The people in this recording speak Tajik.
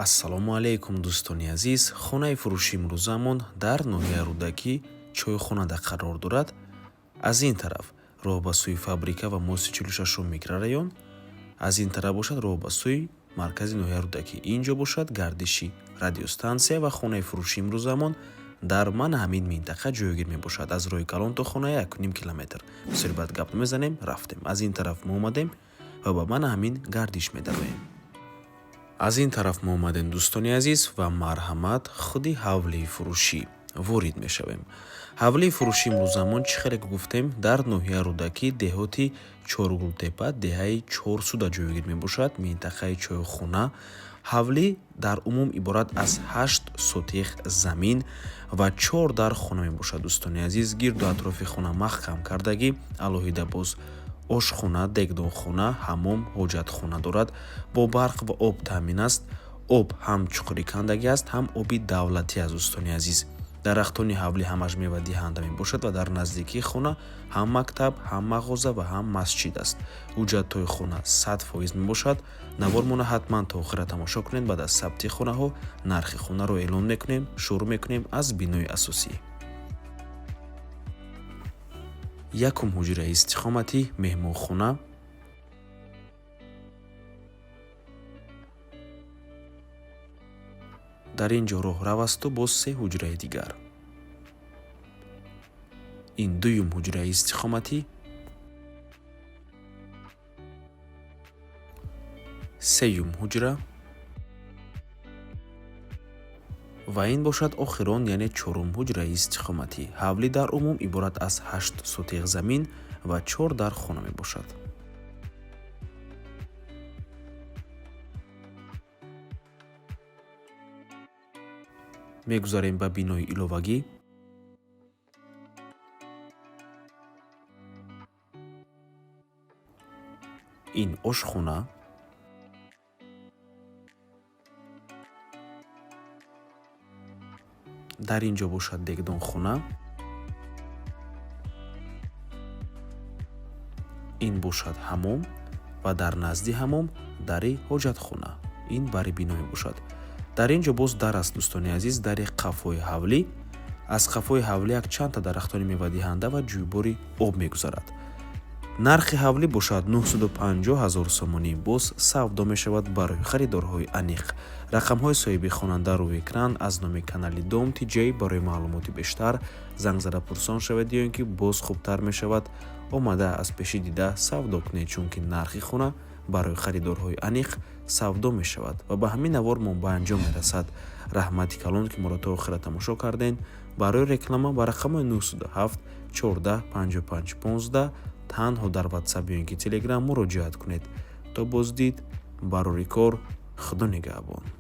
ассалому алайкум дӯстони азиз. Хонаи фурӯши имрӯзамон дар ноҳияи Рӯдакӣ чойхонада қарор дорад. Аз ин тараф роҳ ба сӯи фабрика ва мости 46 микрорайон, аз ин тараф бошад роҳ ба сӯи маркази ноҳияи Рӯдакӣ. Инҷо бошад гардиши радиостансия ва хонаи фурӯши имрӯзамон дар мана ҳамин минтақа ҷойгир мебошад. Аз роҳи калон то хонаи 1.5 километр. Бисёр бад гап намезанем, рафтем. Аз ин тараф мо омадем ва ба мана ҳамин гардиш медароем. Аз ин тараф мо омадем дӯстони азиз ва марҳамат худи ҳавлии фурӯшӣ ворид мешавем. Ҳавлии фурӯши имрӯзамон чӣ хеле гуфтем дар ноҳияи Рӯдакӣ деҳоти Чоргултепа деҳаи Чорсуда ҷойгир мебошад. Минтақаи чойхона. Ҳавлӣ дар умум иборат аз 8 сотиқ замин ва 4 дар хона мебошад. Дӯстони азиз, гирду атрофи хона маҳкам кардагӣ, алоҳида боз ошхона, дегдонхона, ҳаммом, ҳоҷатхона дорад. Бо барқ ва об таъмин аст. Об ҳам чуқури кандагӣ аст, ҳам оби давлатӣ аст. Дӯстони азиз, дарахтони ҳавлӣ ҳамаш мевадиҳанда мебошад ва дар наздикии хона ҳам мактаб, ҳам мағоза ва ҳам масҷид аст. ҳуҷҷаттои хона 100% мебошад. Навор мона ҳатман та охира тамошо кунед. Баъд аз сабти хонаҳо нархи хонаро эълон мекунем. шурӯъ мекунем аз бинои асосӣ. Якум ҳуҷраи истиқоматӣ меҳмонхона. Дар ин ҷо роҳ равасту боз 3 ҳуҷраи дигар. Ин дуюм ҳуҷраи истиқоматӣ. Сеюм ҳуҷра. Ва ин бошад охирон, яъне чорум ҳуҷраи истиқоматӣ. Ҳавлӣ дар умум иборат аз 8 сотиқ замин ва 4 дар хона мебошад. мегузарем ба бинои иловагӣ. Ин ошхона. Дар ин ҷо бошад дегдонхона. Ин бошад ҳаммом ва дар назди ҳаммом дари ҳоҷатхона. Ин бари бино мебошад. Дар ин ҷо боз дар аст дӯстони азиз, дари қафои ҳавлӣ. Аз қафои ҳавлӣ якчандта дарахтони мевадиҳанда ва ҷӯйбори об мегузарад. нархи ҳавлӣ бошад 950 000 сомонӣ. Боз савдо мешавад барои харидорҳои аниқ. рақамҳои соҳиби хонанда рӯи экран. Аз номи канали Дом TJ барои маълумоти бештар занг зада пурсон шавед, ё ин ки боз хубтар мешавад омада аз пеши дида савдо кунед, чунки нархи хона барои харидорҳои аниқ савдо мешавад ва ба ҳамин навор мо ба анҷом мерасад. раҳмати калон ки моро то охира тамошо карден. барои реклама ба рақамҳои 907 14 55 15 танҳо дар WhatsApp ё ин ки Telegram муроҷиат кунед. То боздид барори кор. худо нигаҳбон.